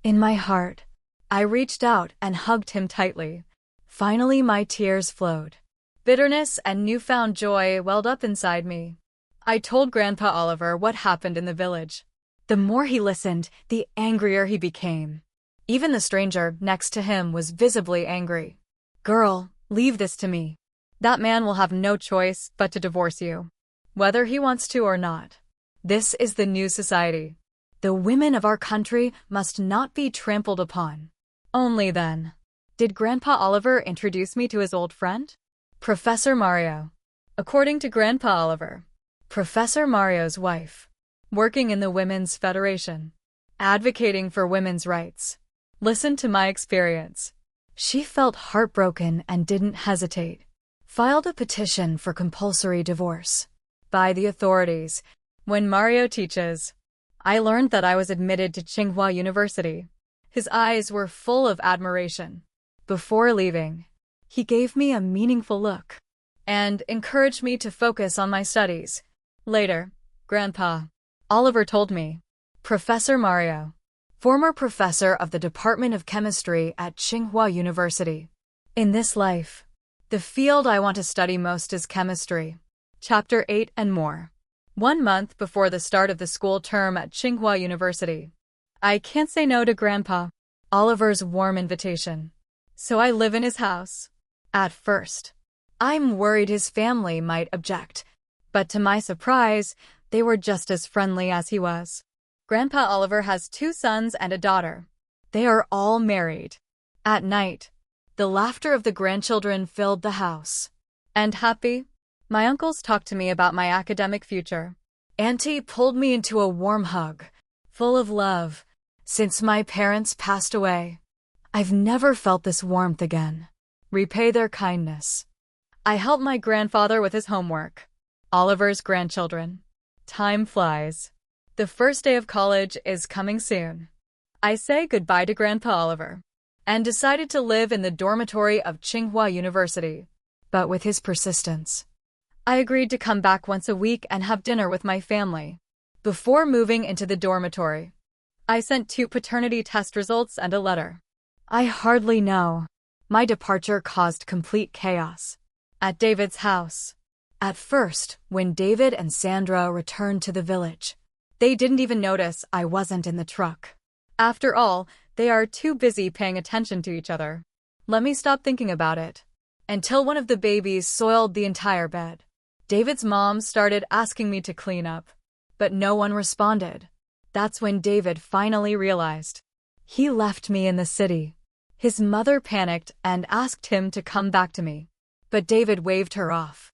In my heart, I reached out and hugged him tightly. Finally, my tears flowed. Bitterness and newfound joy welled up inside me. I told Grandpa Oliver what happened in the village. The more he listened, the angrier he became. Even the stranger next to him was visibly angry. "Girl, leave this to me. That man will have no choice but to divorce you, whether he wants to or not. This is the new society. The women of our country must not be trampled upon." Only then did Grandpa Oliver introduce me to his old friend, Professor Mario. According to Grandpa Oliver, Professor Mario's wife, working in the Women's Federation, advocating for women's rights. Listen to my experience. She felt heartbroken and didn't hesitate. Filed a petition for compulsory divorce by the authorities. When Mario teaches, I learned that I was admitted to Tsinghua University. His eyes were full of admiration. Before leaving, he gave me a meaningful look and encouraged me to focus on my studies. Later, Grandpa Oliver told me, Professor Mario, former professor of the Department of Chemistry at Tsinghua University. In this life, the field I want to study most is chemistry. Chapter 8 and more. 1 month before the start of the school term at Tsinghua University, I can't say no to Grandpa Oliver's warm invitation. So I live in his house. At first, I'm worried his family might object, but to my surprise, they were just as friendly as he was. Grandpa Oliver has 2 sons and a daughter. They are all married. At night, the laughter of the grandchildren filled the house. And happy, my uncles talked to me about my academic future. Auntie pulled me into a warm hug, full of love. Since my parents passed away, I've never felt this warmth again. Repay their kindness. I helped my grandfather with his homework. Oliver's grandchildren. Time flies. The first day of college is coming soon. I say goodbye to Grandpa Oliver and decided to live in the dormitory of Tsinghua University. But with his persistence, I agreed to come back once a week and have dinner with my family. Before moving into the dormitory, I sent 2 paternity test results and a letter. I hardly know. My departure caused complete chaos at David's house. At first, when David and Sandra returned to the village, they didn't even notice I wasn't in the truck. After all, they are too busy paying attention to each other. Let me stop thinking about it. Until one of the babies soiled the entire bed. David's mom started asking me to clean up, but no one responded. That's when David finally realized. He left me in the city. His mother panicked and asked him to come back to me, but David waved her off.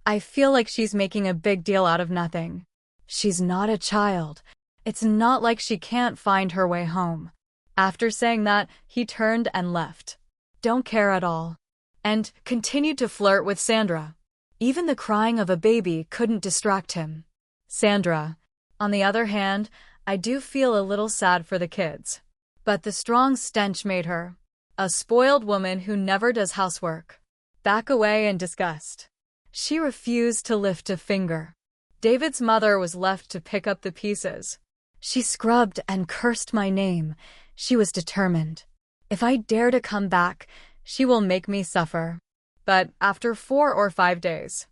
I feel like she's making a big deal out of nothing. She's not a child. It's not like she can't find her way home. After saying that, he turned and left. Don't care at all. And continued to flirt with Sandra. Even the crying of a baby couldn't distract him. Sandra, on the other hand, I do feel a little sad for the kids. But the strong stench made her, a spoiled woman who never does housework, back away in disgust. She refused to lift a finger. David's mother was left to pick up the pieces. She scrubbed and cursed my name. She was determined. If I dare to come back, she will make me suffer. But after 4 or 5 days,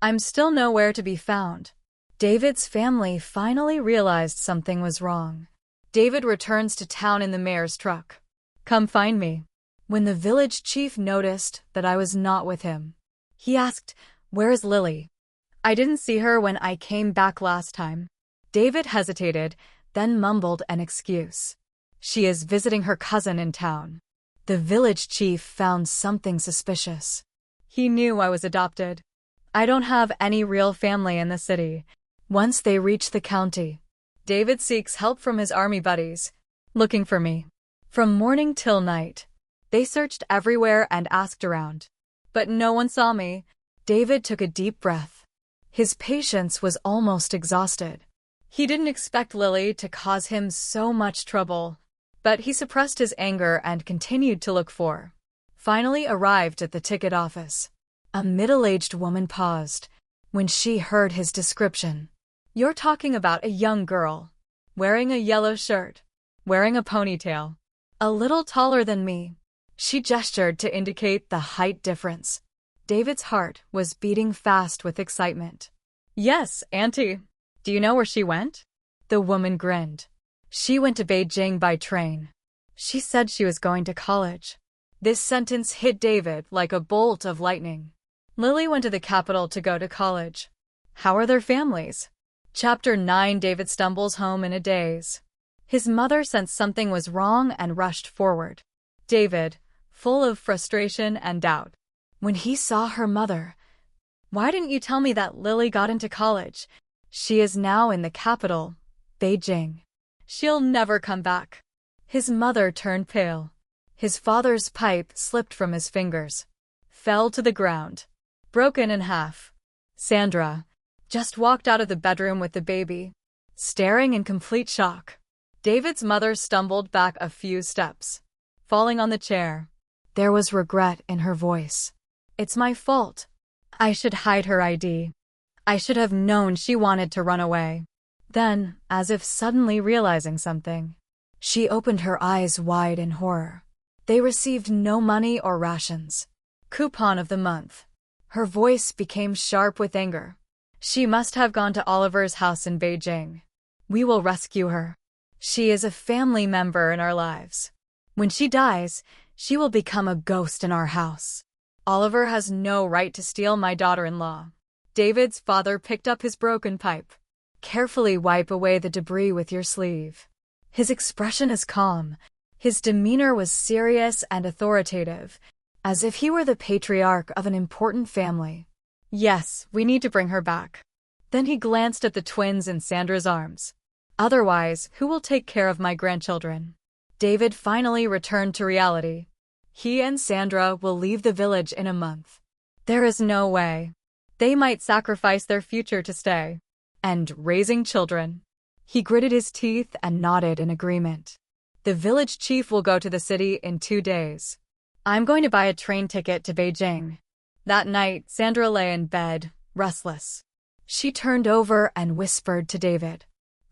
I'm still nowhere to be found. David's family finally realized something was wrong. David returns to town in the mayor's truck. Come find me. When the village chief noticed that I was not with him, he asked, "Where is Lily? I didn't see her when I came back last time." David hesitated, then mumbled an excuse. She is visiting her cousin in town. The village chief found something suspicious. He knew I was adopted. I don't have any real family in the city. Once they reach the county, David seeks help from his army buddies, looking for me. From morning till night, they searched everywhere and asked around. But no one saw me. David took a deep breath. His patience was almost exhausted. He didn't expect Lily to cause him so much trouble, but he suppressed his anger and continued to look for. Finally arrived at the ticket office. A middle-aged woman paused when she heard his description. "You're talking about a young girl, wearing a yellow shirt, wearing a ponytail. A little taller than me. She gestured to indicate the height difference. David's heart was beating fast with excitement. Yes, Auntie. Do you know where she went? The woman grinned. She went to Beijing by train. She said she was going to college. This sentence hit David like a bolt of lightning. Lily went to the capital to go to college. How are their families? Chapter 9. David stumbles home in a daze. His mother sensed something was wrong and rushed forward. David, full of frustration and doubt. When he saw her mother, "Why didn't you tell me that Lily got into college? She is now in the capital, Beijing. She'll never come back." His mother turned pale. His father's pipe slipped from his fingers, fell to the ground, broken in half. Sandra just walked out of the bedroom with the baby, staring in complete shock. David's mother stumbled back a few steps, falling on the chair. There was regret in her voice. "It's my fault. I should hide her ID. I should have known she wanted to run away." Then, as if suddenly realizing something, she opened her eyes wide in horror. They received no money or rations. Coupon of the month. Her voice became sharp with anger. "She must have gone to Oliver's house in Beijing. We will rescue her. She is a family member in our lives. When she dies, she will become a ghost in our house. Oliver has no right to steal my daughter-in-law." David's father picked up his broken pipe. "Carefully wipe away the debris with your sleeve." His expression is calm. His demeanor was serious and authoritative, as if he were the patriarch of an important family. "Yes, we need to bring her back." Then he glanced at the twins in Sandra's arms. "Otherwise, who will take care of my grandchildren?" David finally returned to reality. He and Sandra will leave the village in a month. There is no way. They might sacrifice their future to stay. And raising children. He gritted his teeth and nodded in agreement. The village chief will go to the city in 2 days. I'm going to buy a train ticket to Beijing. That night, Sandra lay in bed, restless. She turned over and whispered to David.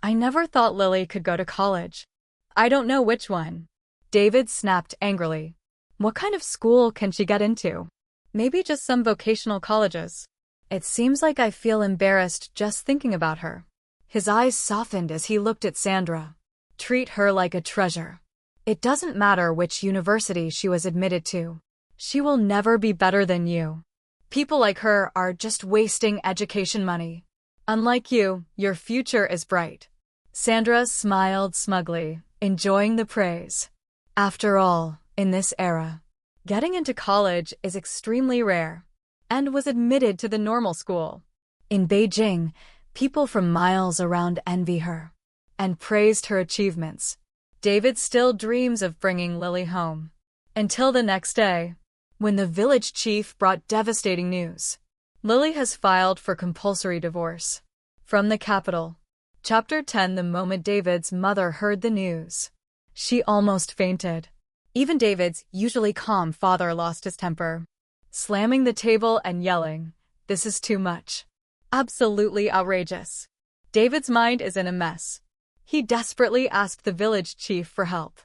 "I never thought Lily could go to college." "I don't know which one." David snapped angrily. "What kind of school can she get into? Maybe just some vocational colleges." "It seems like I feel embarrassed just thinking about her." His eyes softened as he looked at Sandra. "Treat her like a treasure. It doesn't matter which university she was admitted to. She will never be better than you. People like her are just wasting education money. Unlike you, your future is bright." Sandra smiled smugly, enjoying the praise. After all, in this era, getting into college is extremely rare, and was admitted to the normal school. In Beijing, people from miles around envy her and praised her achievements. David still dreams of bringing Lily home. Until the next day, when the village chief brought devastating news. Lily has filed for compulsory divorce. From the capital. Chapter 10. The moment David's mother heard the news, she almost fainted. Even David's usually calm father lost his temper, slamming the table and yelling, "This is too much. Absolutely outrageous." David's mind is in a mess. He desperately asked the village chief for help,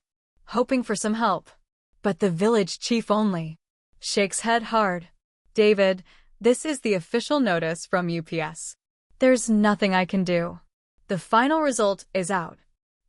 hoping for some help. But the village chief only shakes head hard. "David, this is the official notice from UPS. There's nothing I can do. The final result is out.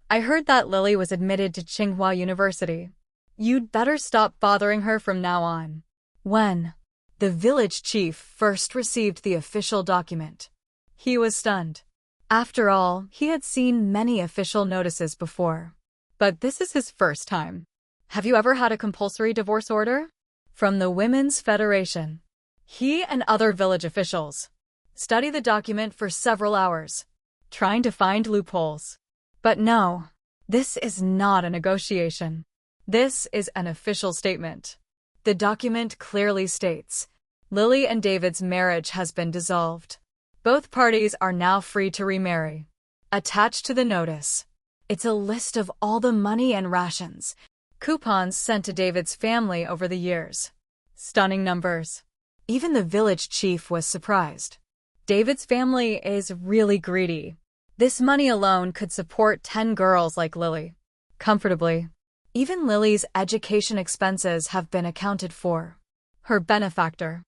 I heard that Lily was admitted to Tsinghua University. You'd better stop bothering her from now on." When the village chief first received the official document, he was stunned. After all, he had seen many official notices before. But this is his first time. "Have you ever had a compulsory divorce order?" From the Women's Federation. He and other village officials study the document for several hours, trying to find loopholes. But no, this is not a negotiation. This is an official statement. The document clearly states, Lily and David's marriage has been dissolved. Both parties are now free to remarry. Attached to the notice, it's a list of all the money and rations, coupons sent to David's family over the years. Stunning numbers. Even the village chief was surprised. David's family is really greedy. This money alone could support 10 girls like Lily. comfortably. Even Lily's education expenses have been accounted for. Her benefactor.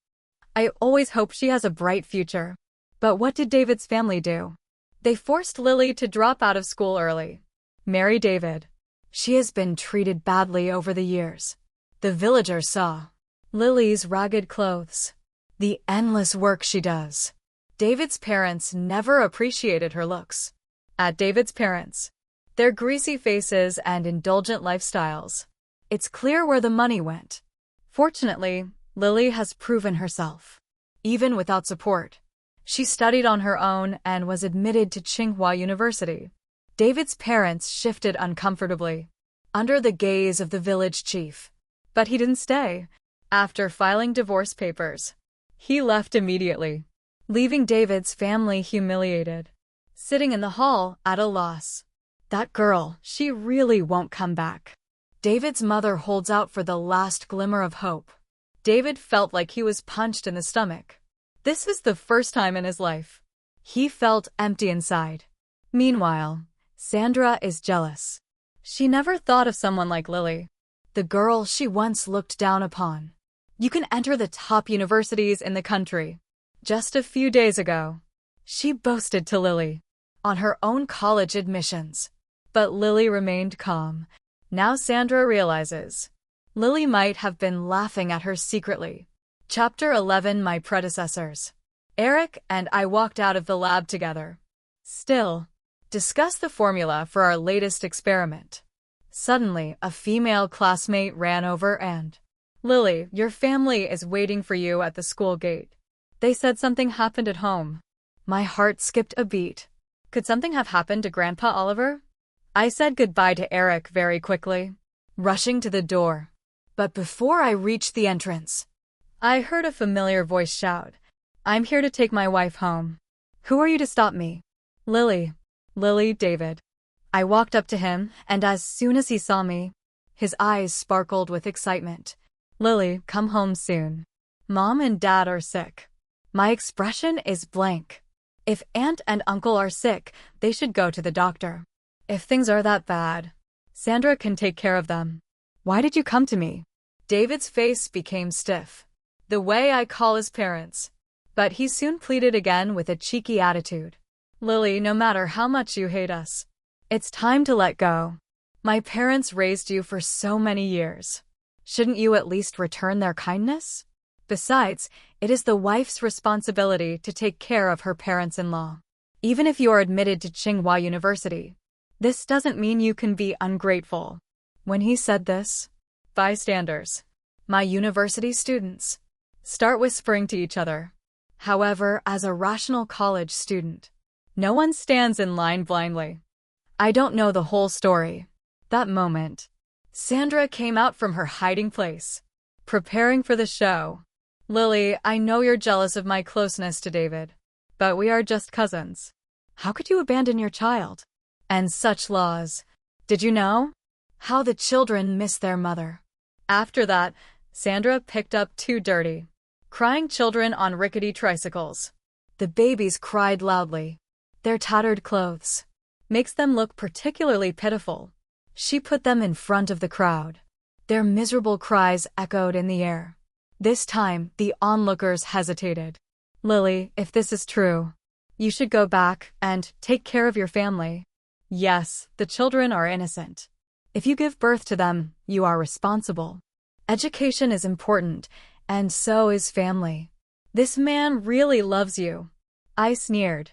I always hope she has a bright future. But what did David's family do? They forced Lily to drop out of school early. Marry David. She has been treated badly over the years. The villagers saw Lily's ragged clothes, the endless work she does. David's parents never appreciated her looks. At David's parents, their greasy faces and indulgent lifestyles, it's clear where the money went. Fortunately, Lily has proven herself. Even without support, she studied on her own and was admitted to Tsinghua University. David's parents shifted uncomfortably, under the gaze of the village chief. But he didn't stay. After filing divorce papers, he left immediately, leaving David's family humiliated, sitting in the hall at a loss. That girl, she really won't come back. David's mother holds out for the last glimmer of hope. David felt like he was punched in the stomach. This is the first time in his life. He felt empty inside. Meanwhile, Sandra is jealous. She never thought of someone like Lily, the girl she once looked down upon. You can enter the top universities in the country. Just a few days ago, she boasted to Lily on her own college admissions. But Lily remained calm. Now Sandra realizes Lily might have been laughing at her secretly. Chapter 11. My predecessors. Eric and I walked out of the lab together. Still, discuss the formula for our latest experiment. Suddenly, a female classmate ran over and, Lily, your family is waiting for you at the school gate. They said something happened at home. My heart skipped a beat. Could something have happened to Grandpa Oliver? I said goodbye to Eric very quickly, rushing to the door. But before I reached the entrance, I heard a familiar voice shout, I'm here to take my wife home. Who are you to stop me? Lily, David. I walked up to him, and as soon as he saw me, his eyes sparkled with excitement. Lily, come home soon. Mom and Dad are sick. My expression is blank. If Aunt and Uncle are sick, they should go to the doctor. If things are that bad, Sandra can take care of them. Why did you come to me? David's face became stiff. The way I call his parents. But he soon pleaded again with a cheeky attitude. Lily, no matter how much you hate us, it's time to let go. My parents raised you for so many years. Shouldn't you at least return their kindness? Besides, it is the wife's responsibility to take care of her parents-in-law. Even if you are admitted to Tsinghua University, this doesn't mean you can be ungrateful. When he said this, bystanders, my university students, start whispering to each other. However, as a rational college student, no one stands in line blindly. I don't know the whole story. That moment, Sandra came out from her hiding place, preparing for the show. Lily, I know you're jealous of my closeness to David, but we are just cousins. How could you abandon your child? And such laws. Did you know? How the children miss their mother. After that, Sandra picked up two dirty, crying children on rickety tricycles. The babies cried loudly. Their tattered clothes makes them look particularly pitiful. She put them in front of the crowd. Their miserable cries echoed in the air. This time, the onlookers hesitated. Lily, if this is true, you should go back and take care of your family. Yes, the children are innocent. If you give birth to them, you are responsible. Education is important, and so is family. This man really loves you. I sneered.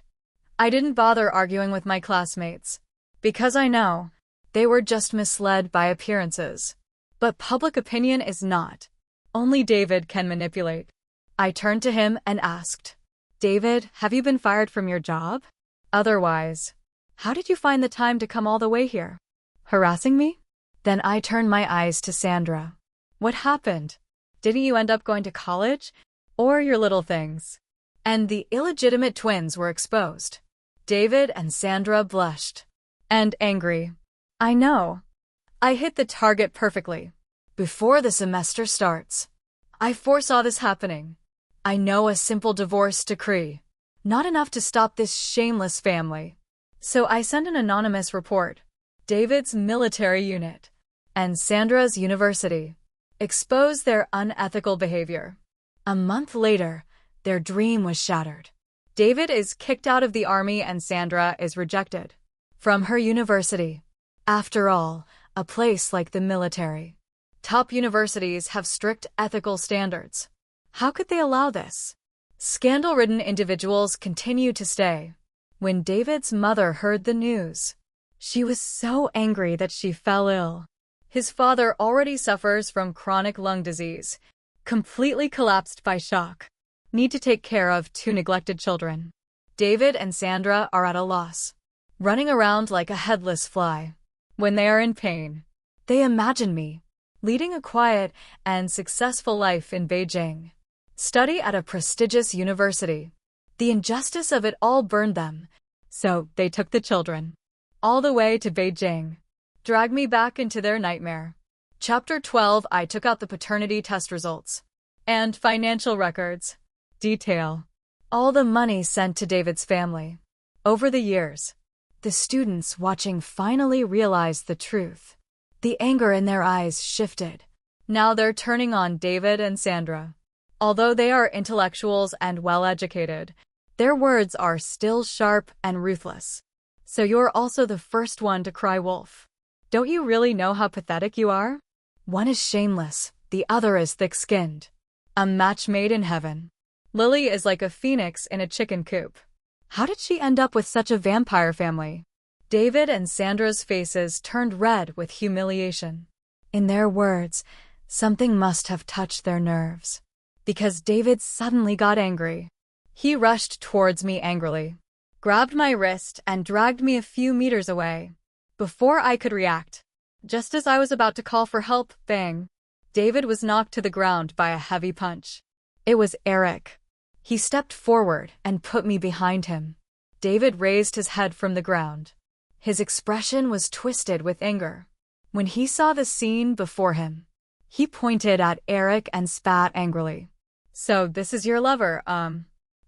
I didn't bother arguing with my classmates, because I know they were just misled by appearances. But public opinion is not. Only David can manipulate. I turned to him and asked, David, have you been fired from your job? Otherwise, how did you find the time to come all the way here? Harassing me? Then I turned my eyes to Sandra. What happened? Didn't you end up going to college? Or your little things? And the illegitimate twins were exposed. David and Sandra blushed. And angry. I know. I hit the target perfectly. Before the semester starts, I foresaw this happening. I know a simple divorce decree, not enough to stop this shameless family. So I sent an anonymous report. David's military unit, and Sandra's university expose their unethical behavior. A month later, their dream was shattered. David is kicked out of the army and Sandra is rejected from her university. After all, a place like the military. Top universities have strict ethical standards. How could they allow this? Scandal-ridden individuals continue to stay. When David's mother heard the news, she was so angry that she fell ill. His father already suffers from chronic lung disease, completely collapsed by shock. Need to take care of two neglected children. David and Sandra are at a loss, running around like a headless fly. When they are in pain, they imagine me, leading a quiet and successful life in Beijing. Study at a prestigious university. The injustice of it all burned them, so they took the children all the way to Beijing. Drag me back into their nightmare. Chapter 12. I took out the paternity test results and financial records. Detail all the money sent to David's family. Over the years, the students watching finally realized the truth. The anger in their eyes shifted. Now they're turning on David and Sandra. Although they are intellectuals and well-educated, their words are still sharp and ruthless. So you're also the first one to cry wolf. Don't you really know how pathetic you are? One is shameless, the other is thick-skinned. A match made in heaven. Lily is like a phoenix in a chicken coop. How did she end up with such a vampire family? David and Sandra's faces turned red with humiliation. In their words, something must have touched their nerves. Because David suddenly got angry. He rushed towards me angrily, grabbed my wrist and dragged me a few meters away. Before I could react, just as I was about to call for help, bang! David was knocked to the ground by a heavy punch. It was Eric. He stepped forward and put me behind him. David raised his head from the ground. His expression was twisted with anger. When he saw the scene before him, he pointed at Eric and spat angrily. So this is your lover,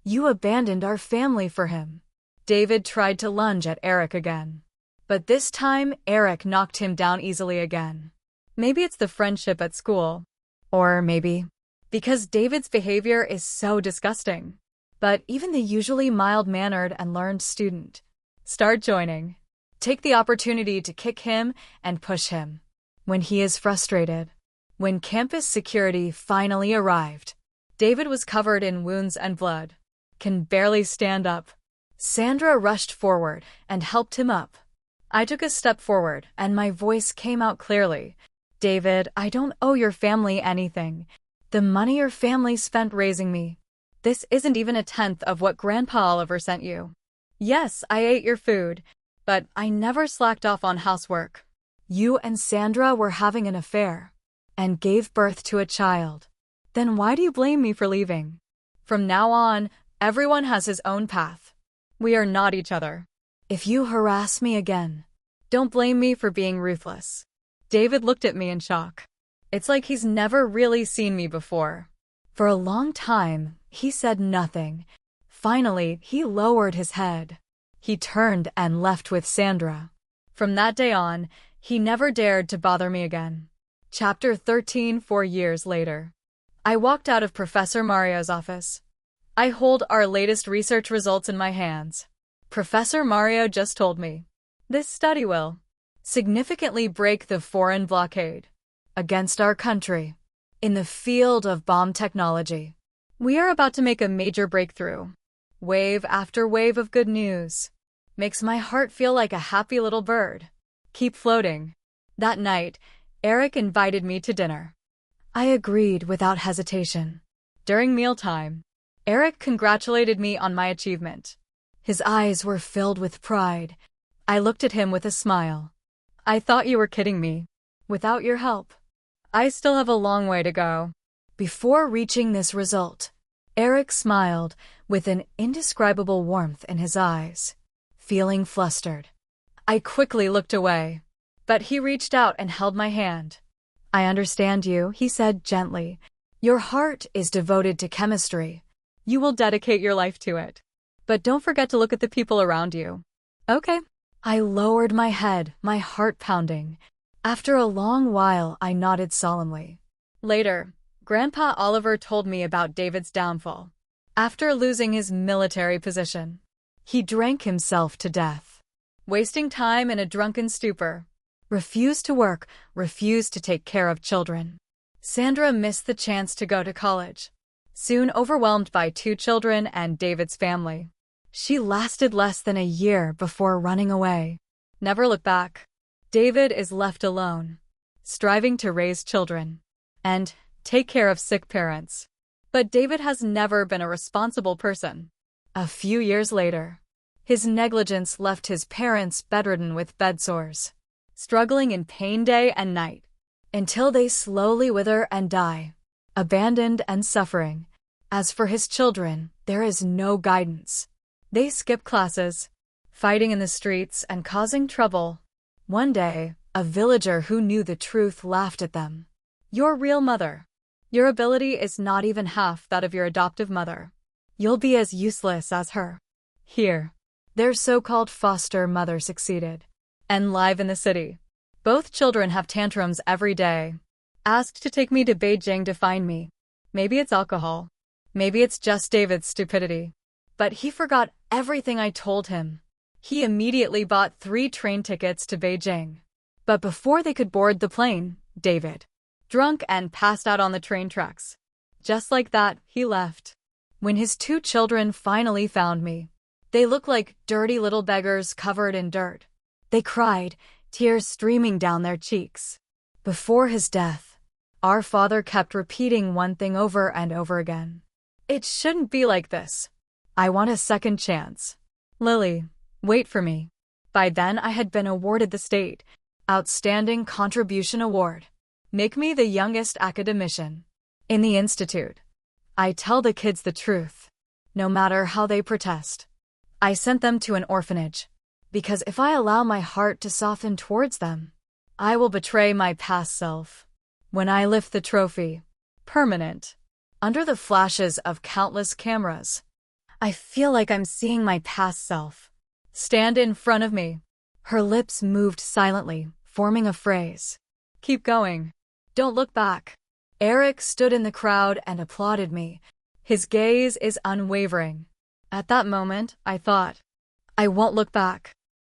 You abandoned our family for him. David tried to lunge at Eric again. But this time, Eric knocked him down easily again. Maybe it's the friendship at school. Or maybe because David's behavior is so disgusting. But even the usually mild-mannered and learned student start joining. Take the opportunity to kick him and push him when he is frustrated. When campus security finally arrived, David was covered in wounds and blood. Can barely stand up. Sandra rushed forward and helped him up. I took a step forward and my voice came out clearly. David, I don't owe your family anything. The money your family spent raising me. This isn't even a tenth of what Grandpa Oliver sent you. Yes, I ate your food, but I never slacked off on housework. You and Sandra were having an affair and gave birth to a child. Then why do you blame me for leaving? From now on, everyone has his own path. We are not each other. If you harass me again, don't blame me for being ruthless. David looked at me in shock. It's like he's never really seen me before. For a long time, he said nothing. Finally, he lowered his head. He turned and left with Sandra. From that day on, he never dared to bother me again. Chapter 13. 4 years later. I walked out of Professor Mario's office. I hold our latest research results in my hands. Professor Mario just told me. This study will significantly break the foreign blockade against our country in the field of bomb technology. We are about to make a major breakthrough. Wave after wave of good news. Makes my heart feel like a happy little bird. Keep floating. That night, Eric invited me to dinner. I agreed without hesitation. During mealtime, Eric congratulated me on my achievement. His eyes were filled with pride. I looked at him with a smile. I thought you were kidding me. Without your help, I still have a long way to go. Before reaching this result, Eric smiled with an indescribable warmth in his eyes, feeling flustered. I quickly looked away, but he reached out and held my hand. I understand you, he said gently. Your heart is devoted to chemistry. You will dedicate your life to it. But don't forget to look at the people around you. Okay. I lowered my head, my heart pounding. After a long while, I nodded solemnly. Later, Grandpa Oliver told me about David's downfall. After losing his military position, he drank himself to death, wasting time in a drunken stupor. Refused to work, refused to take care of children. Sandra missed the chance to go to college. Soon overwhelmed by 2 children and David's family, she lasted less than a year before running away. Never look back. David is left alone, striving to raise children and take care of sick parents. But David has never been a responsible person. A few years later, his negligence left his parents bedridden with bedsores, struggling in pain day and night, until they slowly wither and die, abandoned and suffering. As for his children, there is no guidance. They skip classes, fighting in the streets and causing trouble. One day, a villager who knew the truth laughed at them. Your real mother. Your ability is not even half that of your adoptive mother. You'll be as useless as her. Here, their so-called foster mother succeeded. And live in the city, both children have tantrums every day. Asked to take me to Beijing to find me. Maybe it's alcohol. Maybe it's just David's stupidity. But he forgot everything I told him. He immediately bought 3 train tickets to Beijing. But before they could board the plane, David, drunk and passed out on the train tracks. Just like that, he left. When his 2 children finally found me, they looked like dirty little beggars covered in dirt. They cried, tears streaming down their cheeks. Before his death, our father kept repeating one thing over and over again. It shouldn't be like this. I want a second chance. Lily, wait for me. By then I had been awarded the State Outstanding Contribution Award. Make me the youngest academician in the institute. I tell the kids the truth, no matter how they protest. I sent them to an orphanage, because if I allow my heart to soften towards them, I will betray my past self. When I lift the trophy, permanent, under the flashes of countless cameras, I feel like I'm seeing my past self stand in front of me. Her lips moved silently, forming a phrase. Keep going. Don't look back. Eric stood in the crowd and applauded me. His gaze is unwavering. At that moment, I thought, I won't look back.